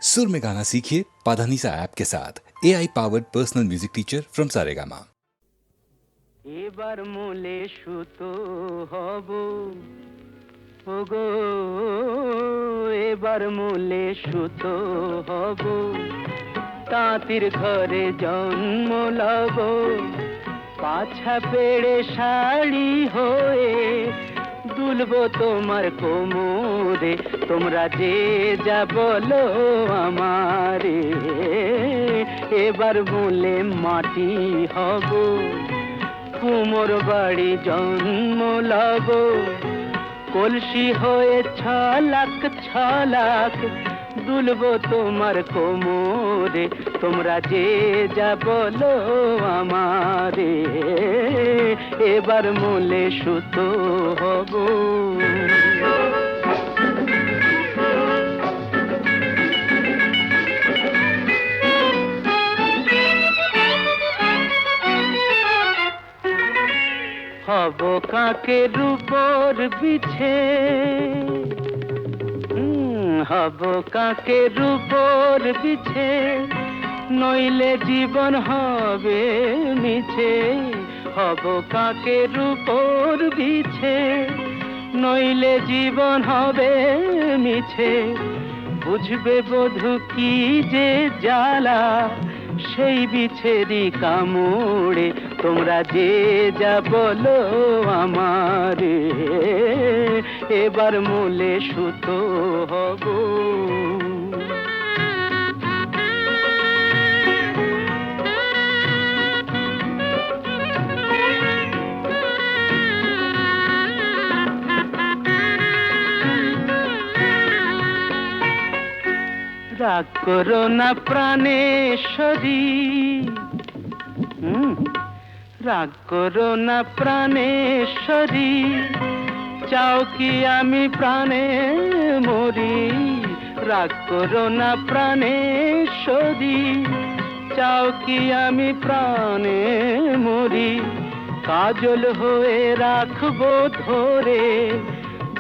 सुर में गाना सीखिए पाधानीसा ऐप के साथ AI powered personal music teacher from Saregama. এবার মূলে সুতো হব ওগো, এবার মূলে সুতো হব, তাঁতির ঘরে জন্ম লব, পাছা পেড়ে শাড়ি হয়ে দুলবো তোমার কোমরে, তোমরা যে যা বলো আমারে। এবার মূলে মাটি হব, কুমোর বাড়ি জন্ম লব, কলসি হয়ে ছলাক ছলাক দুলবো তোমার কোমরে, তোমরা যে যা বলো আমারে। এবার মূলে সুতো হব। হব কাকের উপর বিছে, হব কাকের উপর বিছে, নইলে জীবন হবে মিছে। হব কাকের উপর বিছে, নইলে জীবন হবে মিছে। বুঝবে বধূ কি যে জ্বালা, সেই বিছেরি কামড়ে, তোমরা যে যা বলো আমারে। এবার মূলে সুতো হব। রাগ করো না প্রাণেশ্বরী, রাগ করো না প্রাণেশ্বরী, চাও কি আমি প্রাণে মরি। রাগ করো না প্রাণেশ্বরী, চাও কি আমি প্রাণে মরি। কাজল হয়ে রাখবো ধরে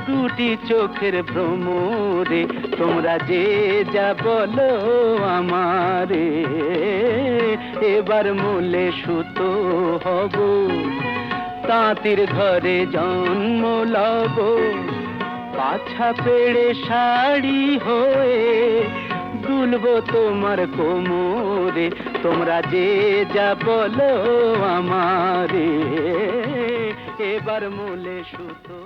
দুটি চোখের ভ্রমরে, তোমরা যে যা বলো আমারে। এবার মূলে সুতো হব, তাঁতির ঘরে জন্ম লব, পাছা পেড়ে শাড়ি হয়ে দুলবো তোমার কোমরে, তোমরা যে যা বলো আমারে। এবার মূলে সুতো।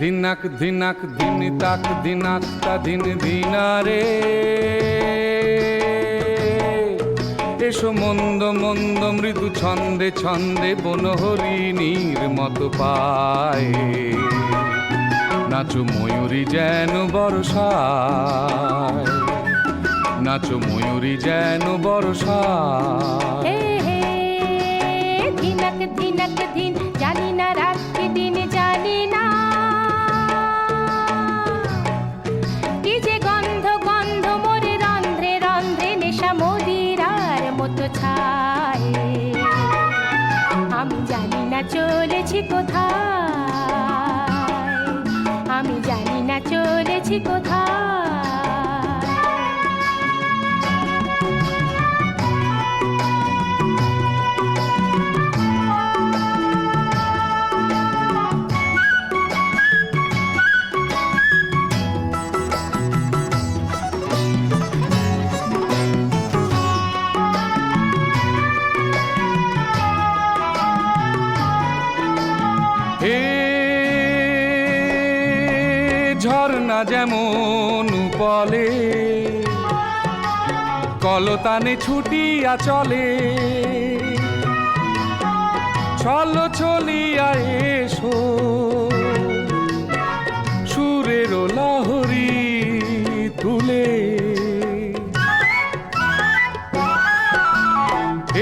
ধিনাক ধিনাক ধিন তাক ধিনাক তা ধিন ধিনারে, এসো মন্দ মন্দ মৃদু ছন্দে ছন্দে বনহরিণীর মতো পায়, নাচো ময়ূরী যেন বর্ষায়, নাচো ময়ূরী যেন বর্ষায়। ধিনাক ধিনাক ধিন, জানি না রাত কি দিন জানি না, কি যে গন্ধ গন্ধ মোরে রন্ধ্রে রন্ধ্রে নেশা মদিরার মতো ছায়। আমি জানি না চলেছি কোথায়, আমি জানি না চলেছি কোথায়। ঝর্ণা যেমন রূপলে কলতানে ছুটিয়া চলে চল চলিয়া এসো সুরের লহরী তুলে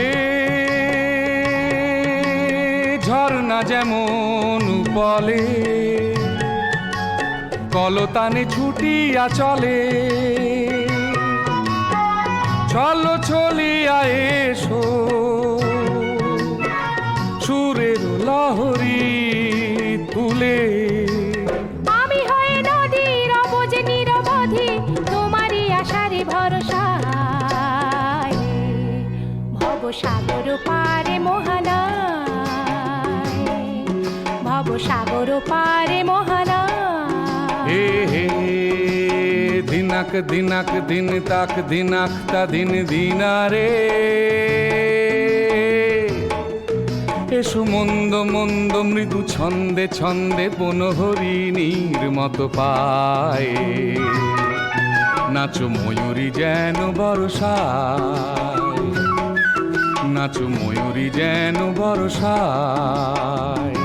এ ঝর্ণা যেমন উপলে কলতানে ছুটিয়া চলে চলো চলিয়া এসো সুরের লহরী তুলে আমি হয়ে নদীর অবুঝ নিরবধি তোমারই আশারে ভরসায় ভব সাগর পারে মোহনায় ভব সাগর পারে মোহনায় হে হে দিনাক দিনাক দিন তাক দিনাক তা দিন দিনারে এসো মন্দ মন্দ মৃদু ছন্দে ছন্দে বনহরিণীর মতো পায়ে নাচো ময়ূরী যেন বর্ষায় নাচো ময়ূরী যেন বর্ষায়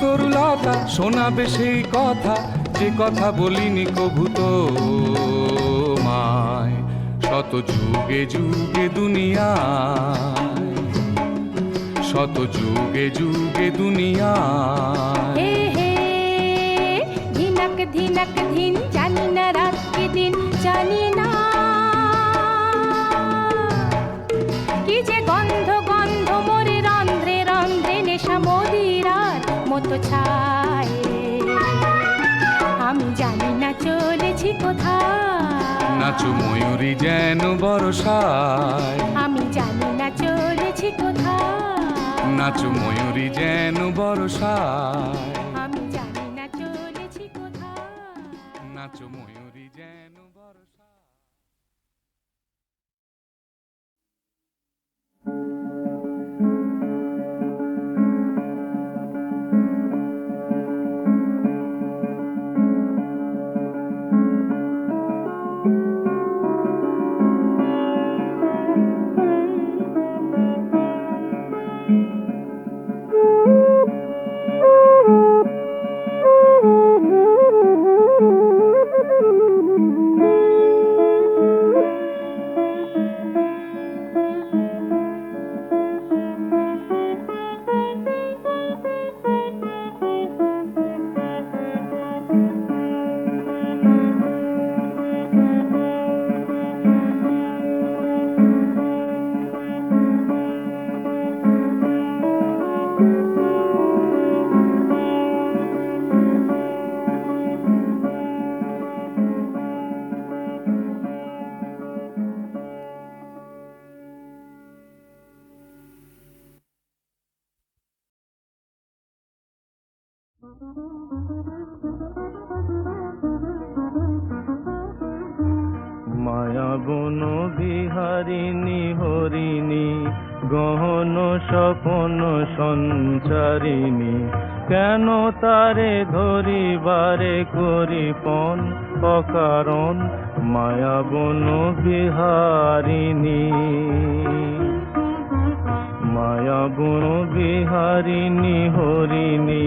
তরুলতা শোনাবে সেই কথা যে কথা বলিনি কভু তোমায় শত যুগে যুগে দুনিয়ায় শত যুগে যুগে দুনিয়ায় হে হে ধিনক ধিনক ধিন জানি না রাত কি দিন জানি না কি যে গন্ধ গন্ধ মোরে রন্ধ্রে রন্ধ্রে নেশা মদিরার মতো ছায় আমি জানি না চলেছি কোথায় নাচো ময়ূরী যেন বর্ষায় আমি জানি না চলেছি কোথায় নাচো ময়ূরী যেন বর্ষায় আমি জানি না চলেছি কোথায় নাচো ময়ূরী যেন বর্ষায় মায়া বন বিহারিণী হরিণী গহন স্বপন সঞ্চারিণী কেন তারে ধরিবারে করিপন অকারণ মায়া বন বিহারিণী বন বিহারিণী হরিণী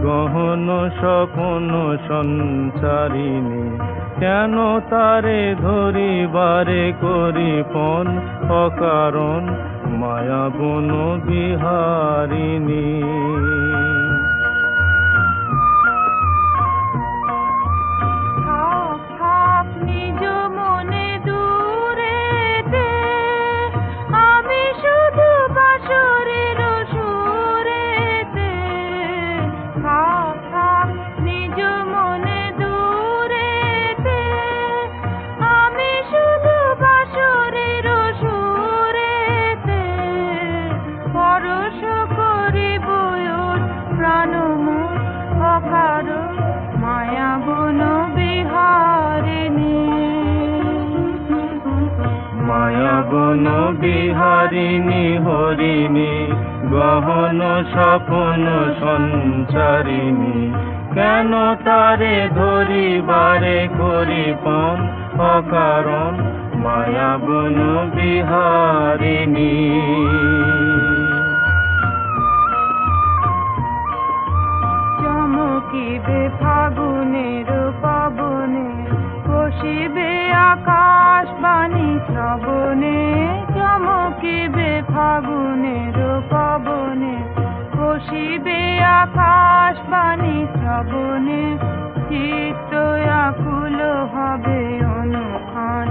গহন স্বপন সঞ্চারিণী কেন তারে ধরিবারে করিপন অকারণ মায়া বন বিহারিণী থাক থাক নিজ মনে দূরেতে, আমি শুধু বাঁশরের সুরেতে। থাক থাক নিজ মনে দূরেতে, আমি শুধু বাঁশরের সুরেতে। পরশ করিব প্রাণময় অকারণ মায়া বন বিহারিণী। মায়া বন বিহারিণী হরিণী গহন স্বপন সঞ্চারিণী কেন তারে ধরিবারে করিপন অকারণ মায়া বন বিহারিণী চমকিবে ফাগুনের পবনে, কষিবে আকাশ বাণী শ্রবণে। চমকিবে ফাগুনের পবনে, কষিবে আকাশ বাণী শ্রবণে। চিত্ত আকুল হবে অনুক্ষণ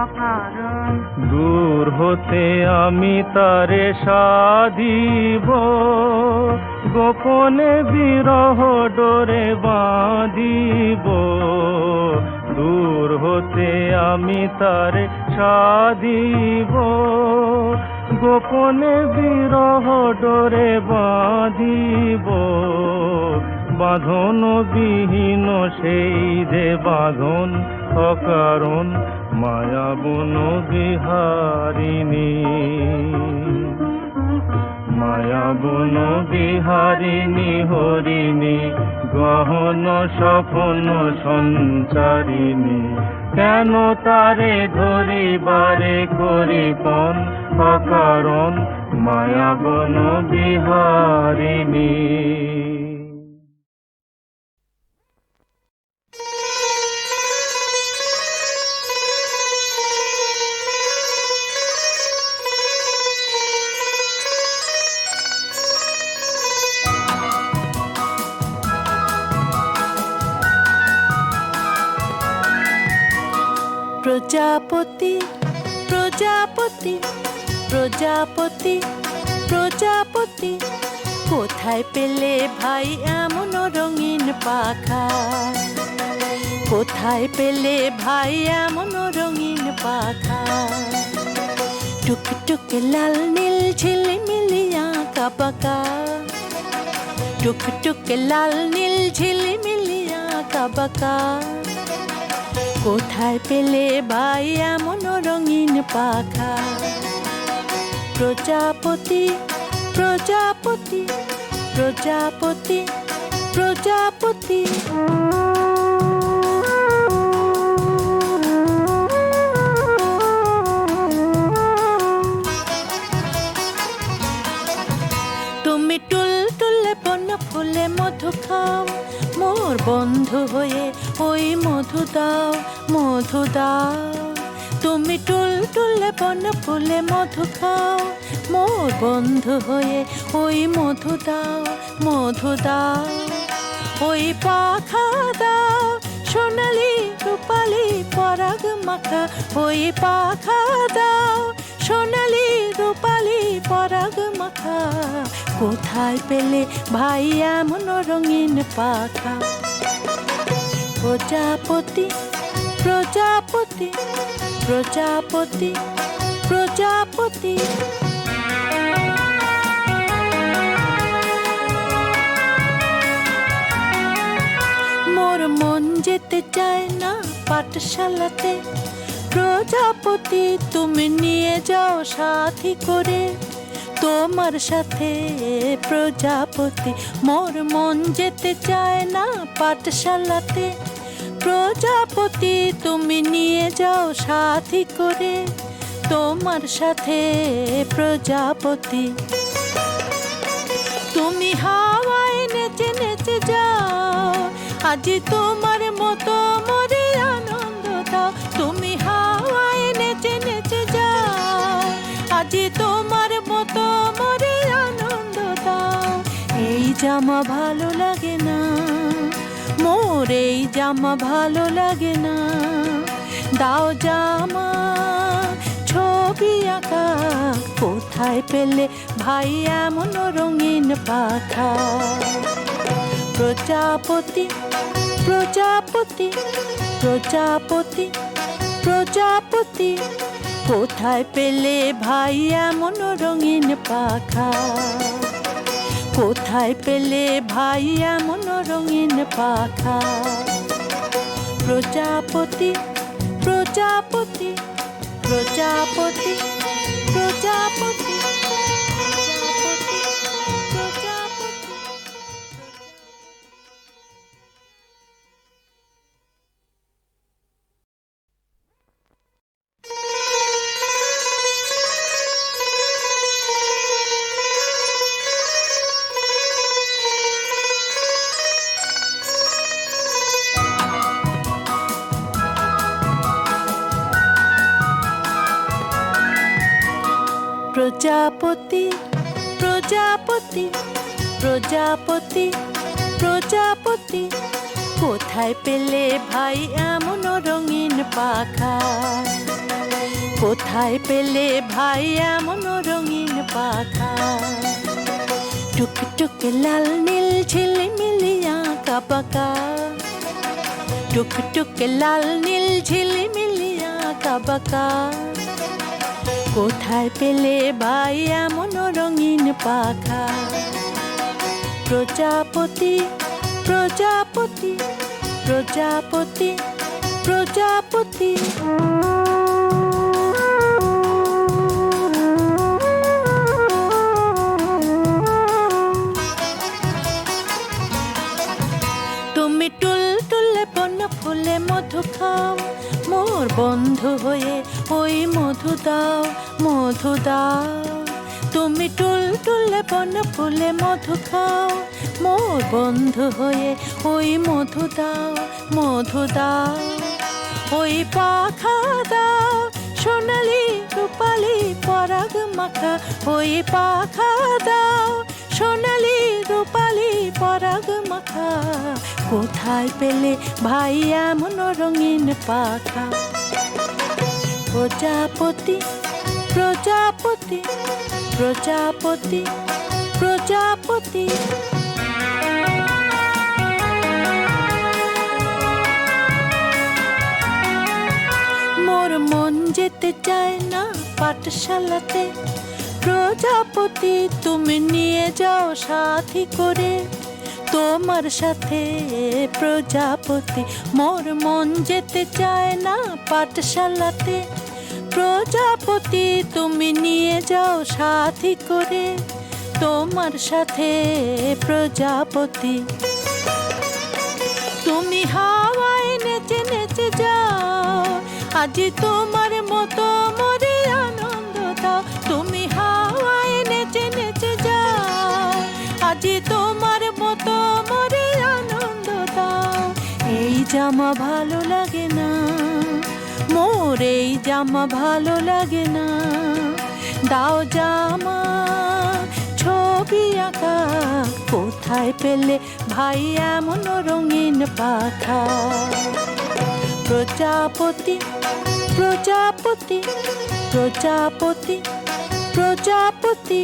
অকারণ। দূর হতে আমি তারে সাধিব গোপনে বিরহ ডোরে বাঁধিব। দূর হতে আমি তারে সাধিব গোপনে বিরহ ডোরে বাঁধিব। বাঁধন বিহীন সেই যে বাঁধন অকারণ মায়া বন বিহারিণী। মায়া বন বিহারিণী হরিণী গহন স্বপন সঞ্চারিণী কেন তারে ধরিবারে করিপন অকারণ মায়া বন বিহারিণী। প্রজাপতি প্রজাপতি প্রজাপতি প্রজাপতি কোথায় পেলে ভাই এমন রঙিন পাখা? কোথায় পেলে ভাই এমন রঙিন পাখা? টুকটুকে লাল নীল ঝিলিমিলি আঁকা বাঁকা, টুকটুকে লাল নীল ঝিলিমিলি আঁকা বাঁকা। কোথায় পেলে ভাই এমন রঙিন পাখা? প্রজাপতি প্রজাপতি প্রজাপতি প্রজাপতি তুমি টুলটুলে বন ফুলে মধু খাও, মোর বন্ধু হয়ে ওই মধু দাও, মধু দাও। তুমি টুলটুলে বন ফুলে মধু খাও, মোর বন্ধু হয়ে ওই মধু দাও, মধু দাও। ওই পাখা দাও সোনালি রূপালি পরাগ মাখা, ওই পাখা দাও সোনালি রূপালি পরাগ মাখা। কোথায় পেলে ভাই এমন রঙিন পাখা? প্রজাপতি প্রজাপতি প্রজাপতি প্রজাপতি মোর মন যেতে চায় না পাঠশালাতে, প্রজাপতি তুমি নিয়ে যাও সাথী করে তোমার সাথে। প্রজাপতি মোর মন যেতে চায় না পাঠশালাতে, প্রজাপতি তুমি নিয়ে যাও সাথী করে তোমার সাথে। প্রজাপতি তুমি হাওয়ায় নেচে নেচে যাও, আজি তোমার মতো মরে আনন্দ দাও। তুমি হাওয়ায় নেচে নেচে যাও, আজি তোমার মতো মরে আনন্দ দাও। এই জামা ভালো লাগে না মোর, এই জামা ভালো লাগে না, দাও জামা ছবি আঁকা। কোথায় পেলে ভাই এমন রঙিন পাখা? প্রজাপতি প্রজাপতি প্রজাপতি প্রজাপতি, কোথায় পেলে ভাই এমন রঙিন পাখা? কোথায় পেলে ভাই এমন রঙিন পাখা? প্রজাপতি প্রজাপতি প্রজাপতি প্রজাপতি প্রজাপতি। প্রজাপতি প্রজাপতি প্রজাপতি প্রজাপতি, কোথায় পেলে ভাই এমন রঙিন পাখা? কোথায় পেলে ভাই এমন রঙিন পাখা? টুক টুক লাল নীল ঝিলিমিলি আঁকা বাঁকা, টুক টুক লাল নীল ঝিলিমিলি আঁকা বাঁকা, কোথায় পেলে ভাই এমন রঙিন পাখা? প্রজাপতি প্রজাপতি প্রজাপতি প্রজাপতি। তুমি টুলটুলে বন ফুলে মধু খাও, মোর বন্ধু হয়ে ওই মধু দাও মধু দাও। তুমি টুলটুলে বন ফুলে মধু খাও, মোর বন্ধু হয়ে ওই মধু দাও মধু দাও। ওই পাখা দাও সোনালি রূপালি পরাগ মাখা, ওই পাখা দাও সোনালি রূপালি পরাগ মাখা, কোথায় পেলে ভাই এমন রঙিন পাখা? প্রজাপতি প্রজাপতি প্রজাপতি প্রজাপতি। মোর মন যেতে চায় না পাঠশালাতে, প্রজাপতি তুমি নিয়ে যাও সাথী করে তোমার সাথে। প্রজাপতি মোর মন যেতে চায় না পাঠশালাতে, প্রজাপতি তুমি নিয়ে যাও সাথী করে তোমার সাথে। প্রজাপতি তুমি হাওয়ায় নেচে নেচে যাও, আজি তোমার মতো মরে আনন্দ দাও। তুমি হাওয়ায় নেচে নেচে যাও, আজি তোমার মতো মরে আনন্দ দাও। এই জামা ভালো লাগে না মোর, এই জামা ভালো লাগে না, দাও জামা ছবি আঁকা। কোথায় পেলে ভাই এমন রঙিন পাখা? প্রজাপতি প্রজাপতি প্রজাপতি প্রজাপতি,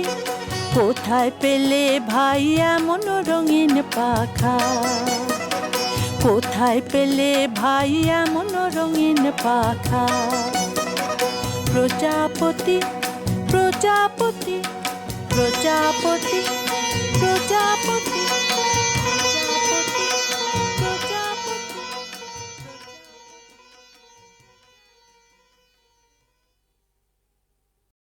কোথায় পেলে ভাই এমন রঙিন পাখা? কোথায় পেলে ভাই এমন রঙিন পাখা? প্রজাপতি প্রজাপতি প্রজাপতি